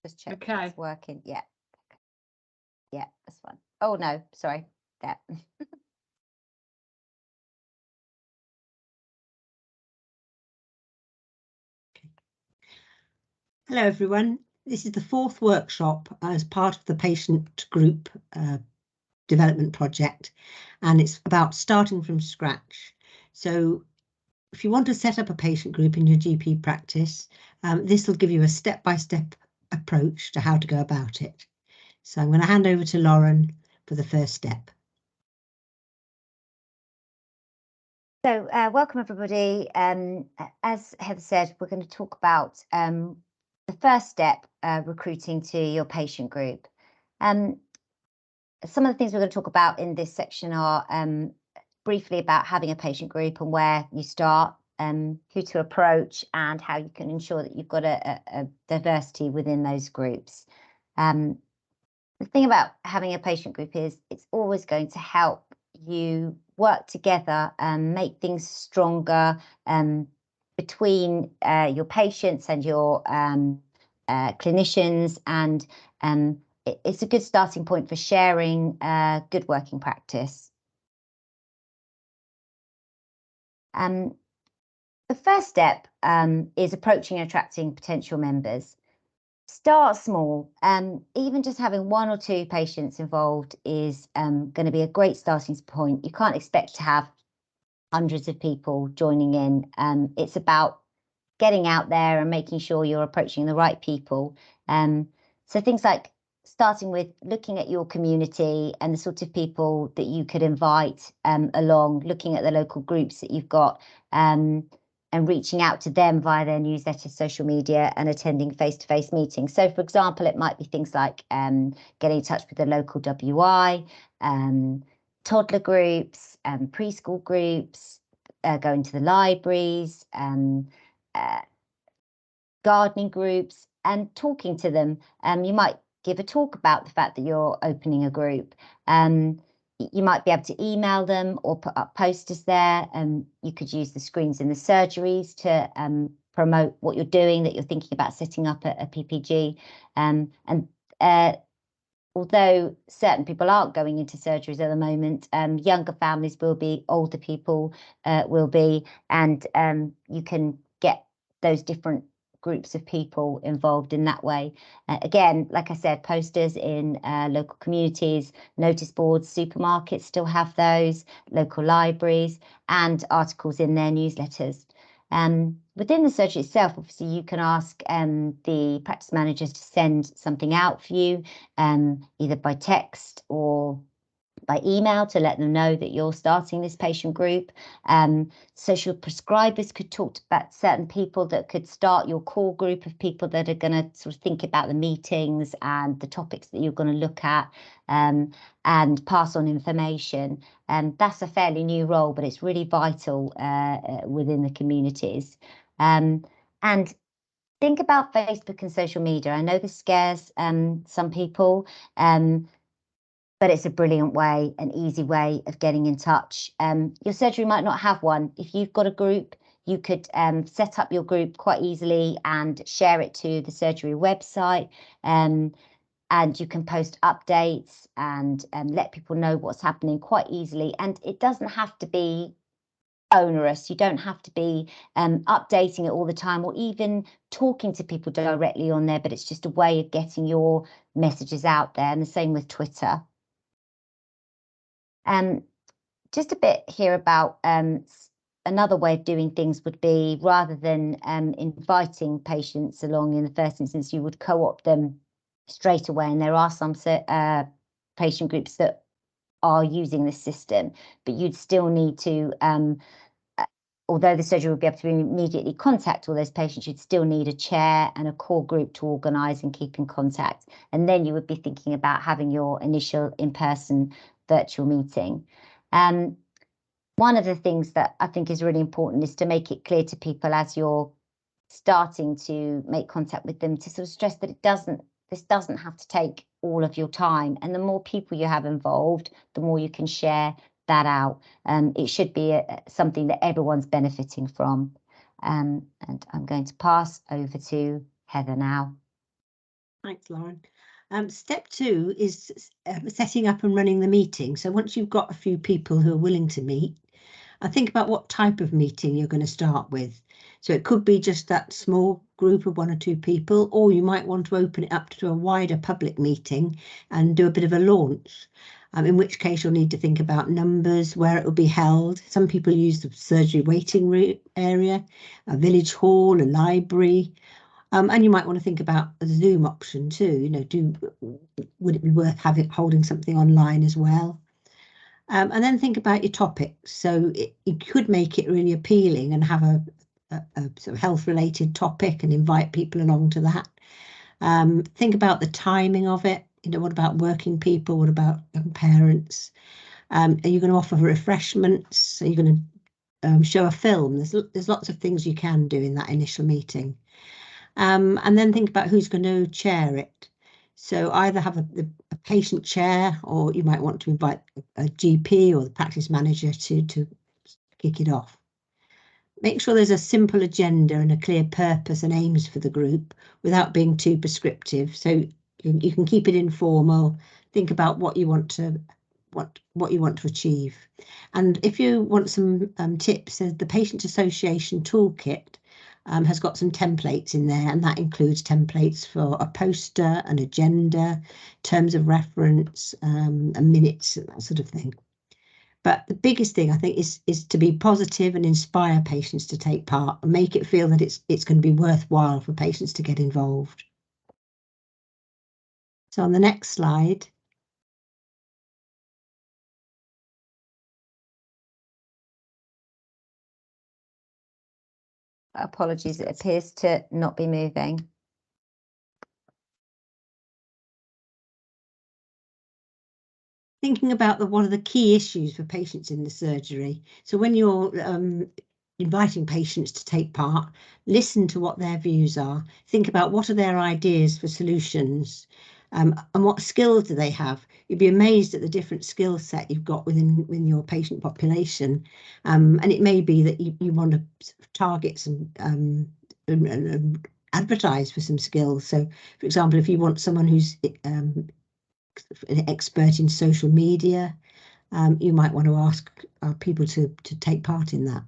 Just check Okay. it's working. Yeah. Yeah, that's fine. Oh no, sorry. There. Hello everyone. This is the 4th workshop as part of the patient group development project, and it's about starting from scratch. So if you want to set up a patient group in your GP practice, this will give you a step-by-step approach to how to go about it. So I'm going to hand over to Lauren for the first step. So welcome everybody. As Heather said, we're going to talk about the first step, recruiting to your patient group. Some of the things we're going to talk about in this section are briefly about having a patient group and where you start, who to approach, and how you can ensure that you've got a diversity within those groups. The thing about having a patient group is it's always going to help you work together and make things stronger between your patients and your clinicians, and it's a good starting point for sharing good working practice. The first step is approaching and attracting potential members. Start small. Even just having 1 or 2 patients involved is going to be a great starting point. You can't expect to have hundreds of people joining in. It's about getting out there and making sure you're approaching the right people. So things like starting with looking at your community and the sort of people that you could invite along, looking at the local groups that you've got, and reaching out to them via their newsletter, social media, and attending face-to-face meetings. So, for example, it might be things like getting in touch with the local WI, toddler groups, preschool groups, going to the libraries, gardening groups, and talking to them. You might give a talk about the fact that you're opening a group. You might be able to email them or put up posters there. You could use the screens in the surgeries to promote what you're doing, that you're thinking about setting up a PPG. Although certain people aren't going into surgeries at the moment, younger families will be, older people will be, and you can get those different groups of people involved in that way. Again, like I said, posters in local communities, notice boards, supermarkets still have those, local libraries, and articles in their newsletters. Within the surgery itself, obviously, you can ask the practice managers to send something out for you, either by text or by email, to let them know that you're starting this patient group. Social prescribers could talk about certain people that could start your core group of people that are going to sort of think about the meetings and the topics that you're going to look at, and pass on information. That's a fairly new role, but it's really vital within the communities. And think about Facebook and social media. I know this scares some people, but it's a brilliant way, an easy way of getting in touch. Your surgery might not have one. If you've got a group, you could set up your group quite easily and share it to the surgery website. And you can post updates and let people know what's happening quite easily. And it doesn't have to be onerous. You don't have to be updating it all the time or even talking to people directly on there, but it's just a way of getting your messages out there. And the same with Twitter. Just a bit here about another way of doing things would be, rather than inviting patients along in the first instance, you would co-opt them straight away. And there are some patient groups that are using this system, but you'd still need to, although the surgery would be able to immediately contact all those patients, you'd still need a chair and a core group to organise and keep in contact. And then you would be thinking about having your initial in-person virtual meeting. One of the things that I think is really important is to make it clear to people as you're starting to make contact with them, to sort of stress that this doesn't have to take all of your time. And the more people you have involved, the more you can share that out. It should be something that everyone's benefiting from. And I'm going to pass over to Heather now. Thanks, Lauren. Step 2 is setting up and running the meeting. So once you've got a few people who are willing to meet, think about what type of meeting you're going to start with. So it could be just that small group of 1 or 2 people, or you might want to open it up to a wider public meeting and do a bit of a launch. In which case you'll need to think about numbers, where it will be held. Some people use the surgery waiting room area, a village hall, a library. And you might want to think about a Zoom option too. You know, would it be worth holding something online as well? And then think about your topics. So you could make it really appealing and have a sort of health-related topic and invite people along to that. Think about the timing of it. You know, what about working people? What about young parents? Are you going to offer refreshments? Are you going to show a film? There's lots of things you can do in that initial meeting. And then think about who's going to chair it. So either have a patient chair, or you might want to invite a GP or the practice manager to kick it off. Make sure there's a simple agenda and a clear purpose and aims for the group without being too prescriptive. So you can keep it informal. Think about what you want to achieve. And if you want some tips, the Patient Association Toolkit has got some templates in there, and that includes templates for a poster, an agenda, terms of reference, and minutes, and that sort of thing. But the biggest thing, I think, is to be positive and inspire patients to take part and make it feel that it's going to be worthwhile for patients to get involved. So on the next slide, apologies, it appears to not be moving. Thinking about what are the key issues for patients in the surgery. So when you're inviting patients to take part, listen to what their views are. Think about what are their ideas for solutions, and what skills do they have. You'd be amazed at the different skill set you've got within your patient population. And it may be that you want to target some and advertise for some skills. So, for example, if you want someone who's an expert in social media, you might want to ask people to take part in that.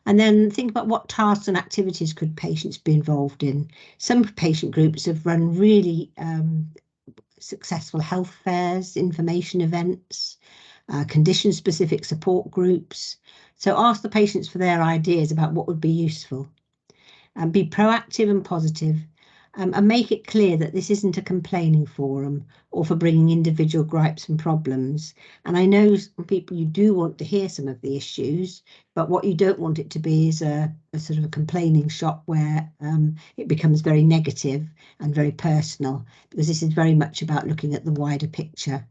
And then think about what tasks and activities could patients be involved in. Some patient groups have run really successful health fairs, information events, condition-specific support groups. So ask the patients for their ideas about what would be useful. And be proactive and positive, and make it clear that this isn't a complaining forum or for bringing individual gripes and problems. And I know some people, you do want to hear some of the issues, but what you don't want it to be is a sort of a complaining shop where it becomes very negative and very personal, because this is very much about looking at the wider picture.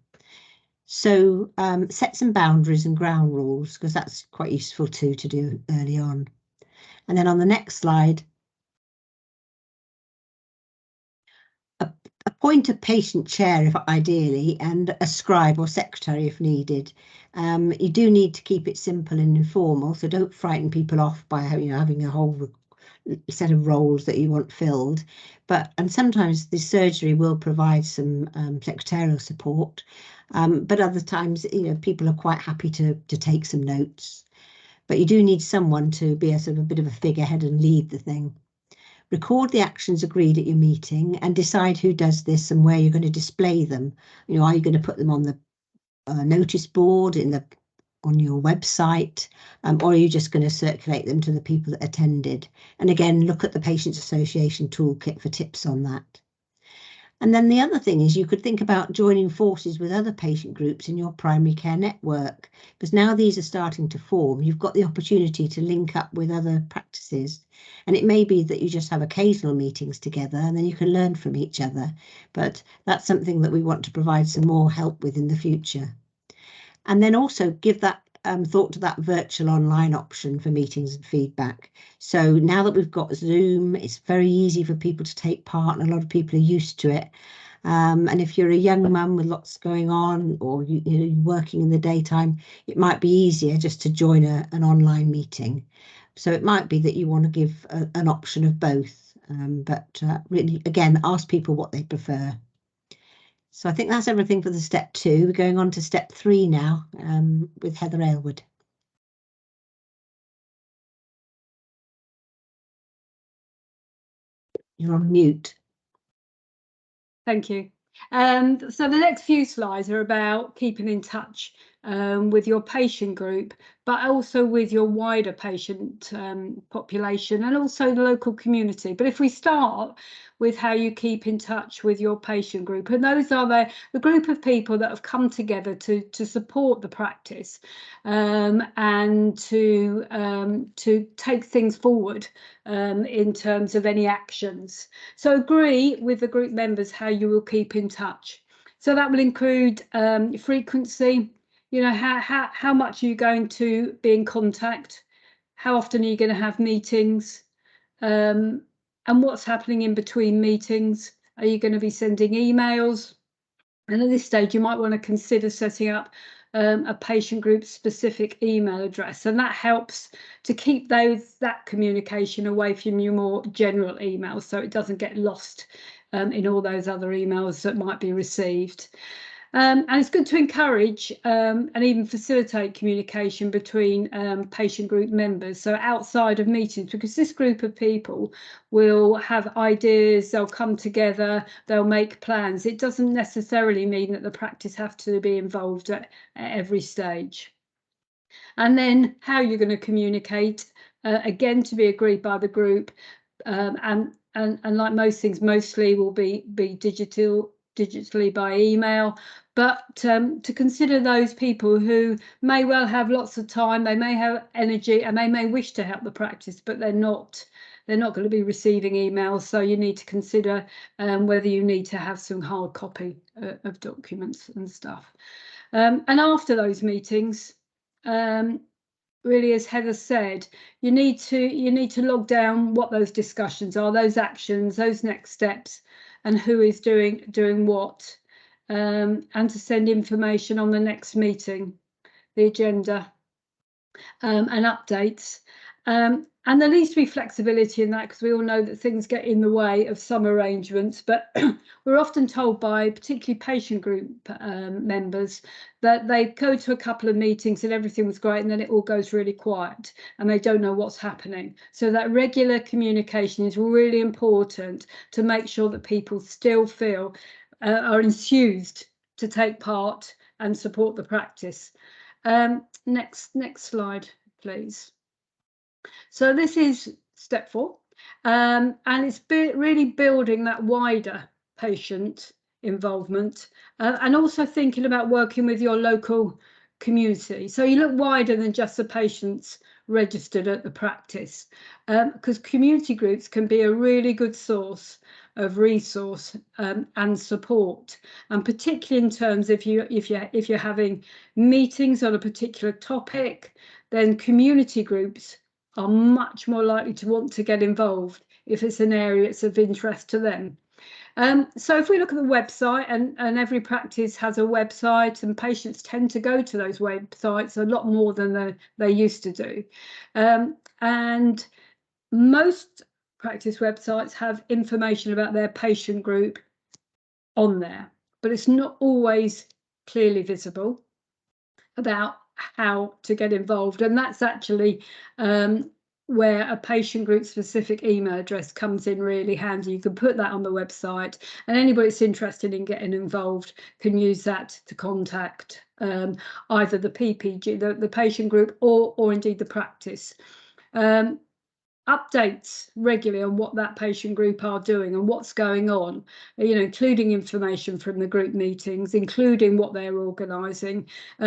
So set some boundaries and ground rules, because that's quite useful too to do early on. And then on the next slide, appoint a patient chair if ideally, and a scribe or secretary if needed. You do need to keep it simple and informal, so don't frighten people off by having a whole set of roles that you want filled. And sometimes the surgery will provide some secretarial support, but other times people are quite happy to take some notes. But you do need someone to be a sort of a bit of a figurehead and lead the thing. Record the actions agreed at your meeting and decide who does this and where you're going to display them. Are you going to put them on the notice board on your website, or are you just going to circulate them to the people that attended? And again, look at the Patients Association Toolkit for tips on that. And then the other thing is you could think about joining forces with other patient groups in your primary care network, because now these are starting to form. You've got the opportunity to link up with other practices, and it may be that you just have occasional meetings together and then you can learn from each other. But that's something that we want to provide some more help with in the future. And then also give that thought to that virtual online option for meetings and feedback. So now that we've got Zoom, it's very easy for people to take part, and a lot of people are used to it. And if you're a young mum with lots going on, or you're working in the daytime, it might be easier just to join an online meeting. So it might be that you want to give an option of both. but really, again, ask people what they prefer. So I think that's everything for the step 2. We're going on to step 3 now, with Heather Aylward. You're on mute. Thank you. So the next few slides are about keeping in touch with your patient group, but also with your wider patient population and also the local community. But if we start with how you keep in touch with your patient group, and those are the group of people that have come together to support the practice and to take things forward in terms of any actions. So agree with the group members how you will keep in touch. So that will include frequency, you know, how much are you going to be in contact? How often are you going to have meetings? And what's happening in between meetings? Are you going to be sending emails? And at this stage, you might want to consider setting up a patient group specific email address, and that helps to keep that communication away from your more general emails, so it doesn't get lost in all those other emails that might be received. And it's good to encourage and even facilitate communication between patient group members, so outside of meetings, because this group of people will have ideas, they'll come together, they'll make plans. It doesn't necessarily mean that the practice have to be involved at every stage. And then how you're going to communicate, again, to be agreed by the group, and like most things, mostly will be digitally by email, but to consider those people who may well have lots of time, they may have energy, and they may wish to help the practice, but they're not going to be receiving emails. So you need to consider whether you need to have some hard copy of documents and stuff. And after those meetings, really, as Heather said, you need to log down what those discussions are, those actions, those next steps, and who is doing what, and to send information on the next meeting, the agenda, and updates. And there needs to be flexibility in that, because we all know that things get in the way of some arrangements, but we're often told by particularly patient group members that they go to a couple of meetings and everything was great, and then it all goes really quiet and they don't know what's happening. So that regular communication is really important to make sure that people still feel are enthused to take part and support the practice. Next slide, please. So this is step 4, and it's really building that wider patient involvement, and also thinking about working with your local community. So you look wider than just the patients registered at the practice, because community groups can be a really good source of resource and support, and particularly in terms if you're having meetings on a particular topic, then community groups are much more likely to want to get involved if it's an area that's of interest to them. So if we look at the website, and every practice has a website, and patients tend to go to those websites a lot more than they used to do. And most practice websites have information about their patient group on there, but it's not always clearly visible about how to get involved, and that's actually where a patient group specific email address comes in really handy. You can put that on the website, and anybody that's interested in getting involved can use that to contact either the PPG, the patient group, or indeed the practice. Updates regularly on what that patient group are doing and what's going on, you know, including information from the group meetings, including what they're organising,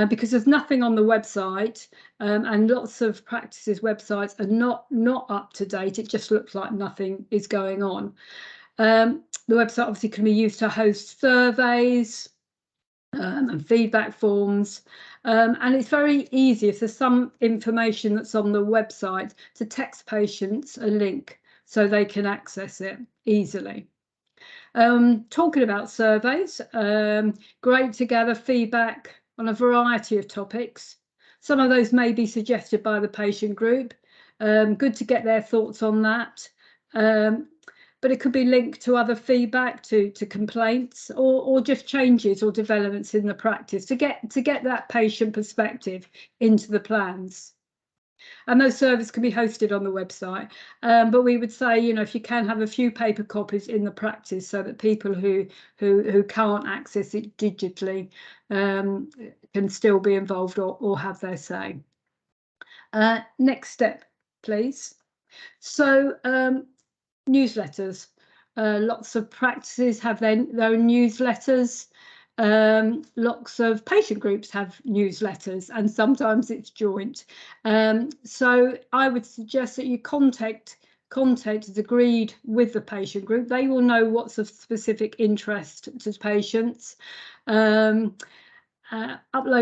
because there's nothing on the website, and lots of practices websites are not up to date. It just looks like nothing is going on. The website obviously can be used to host surveys and feedback forms, and it's very easy, if there's some information that's on the website, to text patients a link so they can access it easily. Talking about surveys, great to gather feedback on a variety of topics. Some of those may be suggested by the patient group. Good to get their thoughts on that. but it could be linked to other feedback, to complaints, or just changes or developments in the practice to get that patient perspective into the plans. And those surveys can be hosted on the website, but we would say, you know, if you can have a few paper copies in the practice so that people who can't access it digitally can still be involved or have their say. Next step, please. So newsletters. Lots of practices have their own newsletters. Lots of patient groups have newsletters, and sometimes it's joint. So I would suggest that you contact is agreed with the patient group. They will know what's of specific interest to patients. Upload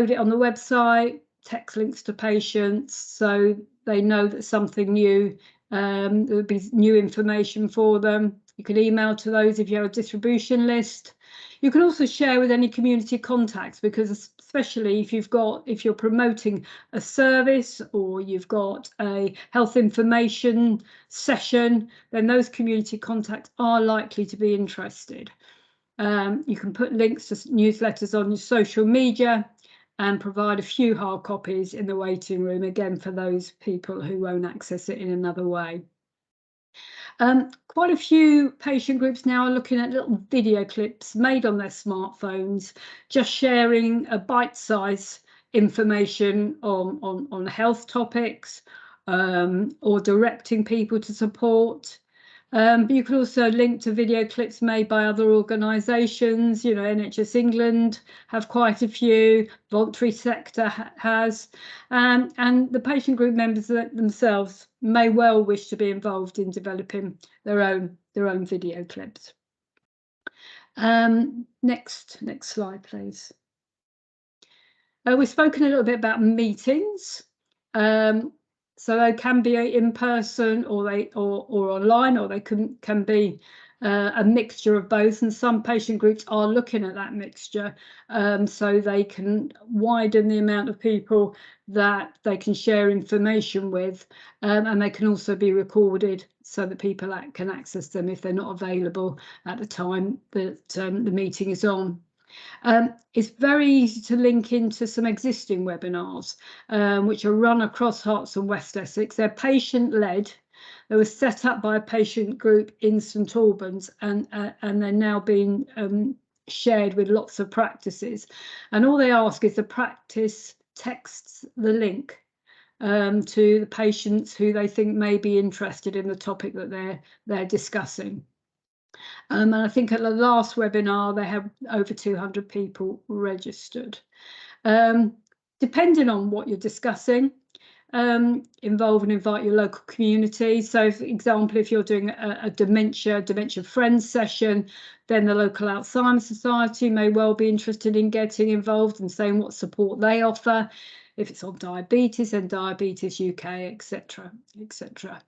it on the website, text links to patients so they know that something new, there would be new information for them. You can email to those if you have a distribution list. You can also share with any community contacts, because especially if you're promoting a service or you've got a health information session, then those community contacts are likely to be interested. You can put links to newsletters on your social media and provide a few hard copies in the waiting room, again, for those people who won't access it in another way. Quite a few patient groups now are looking at little video clips made on their smartphones, just sharing a bite-sized information on health topics, or directing people to support. But you can also link to video clips made by other organisations. You know, NHS England have quite a few, voluntary sector has, and the patient group members themselves may well wish to be involved in developing their own video clips. Next slide, please. We've spoken a little bit about meetings. So they can be in person or online, or they can be a mixture of both. And some patient groups are looking at that mixture, so they can widen the amount of people that they can share information with, and they can also be recorded so that people can access them if they're not available at the time that the meeting is on. It's very easy to link into some existing webinars, which are run across Herts and West Essex. They're patient-led. They were set up by a patient group in St Albans, and they're now being shared with lots of practices. And all they ask is the practice texts the link to the patients who they think may be interested in the topic that they're discussing. And I think at the last webinar, they have over 200 people registered. Depending on what you're discussing, involve and invite your local community. So, for example, if you're doing a dementia friends session, then the local Alzheimer's Society may well be interested in getting involved and saying what support they offer. If it's on diabetes, then Diabetes UK, etc., etc.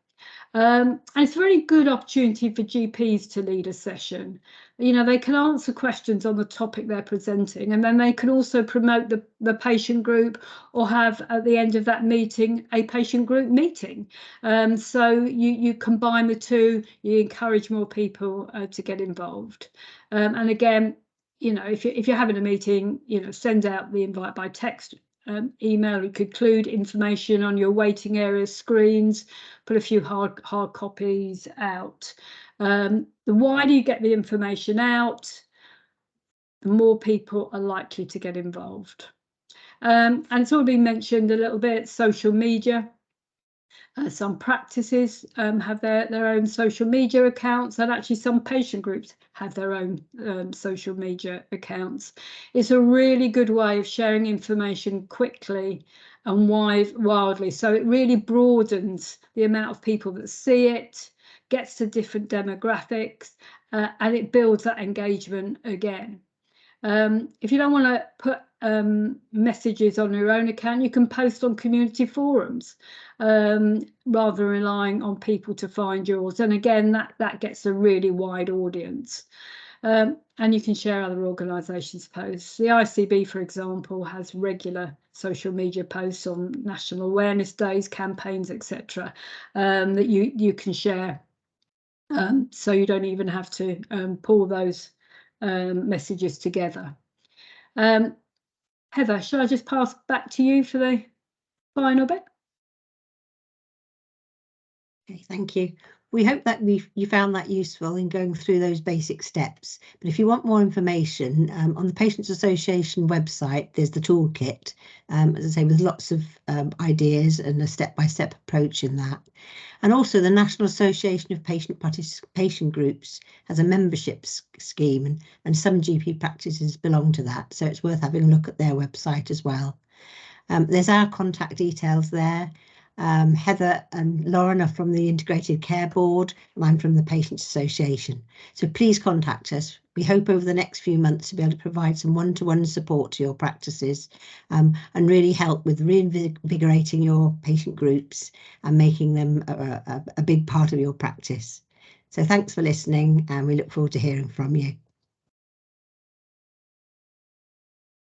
And it's a very good opportunity for GPs to lead a session. You know, they can answer questions on the topic they're presenting, and then they can also promote the patient group, or have at the end of that meeting a patient group meeting. So you combine the two, you encourage more people to get involved. And again, you know, if you're having a meeting, you know, send out the invite by text. Email. You could include information on your waiting area screens, put a few hard copies out. The wider you get the information out, the more people are likely to get involved. And it's all been mentioned a little bit, social media. Some practices have their own social media accounts, and actually some patient groups have their own social media accounts. It's a really good way of sharing information quickly and wildly, so it really broadens the amount of people that see it, gets to different demographics, and it builds that engagement again. If you don't want to put messages on your own account, you can post on community forums, rather than relying on people to find yours. And again, that gets a really wide audience. And you can share other organisations' posts. The ICB, for example, has regular social media posts on national awareness days, campaigns, etc., that you can share So you don't even have to pull those messages together. Heather, shall I just pass back to you for the final bit? Okay, thank you. We hope that you found that useful in going through those basic steps. But if you want more information, on the Patients Association website, there's the toolkit, as I say, with lots of ideas and a step-by-step approach in that. And also the National Association of Patient Participation Groups has a membership scheme, and some GP practices belong to that. So it's worth having a look at their website as well. There's our contact details there. Heather and Lauren are from the Integrated Care Board, and I'm from the Patients Association. So please contact us. We hope over the next few months to be able to provide some one-to-one support to your practices, and really help with reinvigorating your patient groups and making them a big part of your practice. So thanks for listening, and we look forward to hearing from you.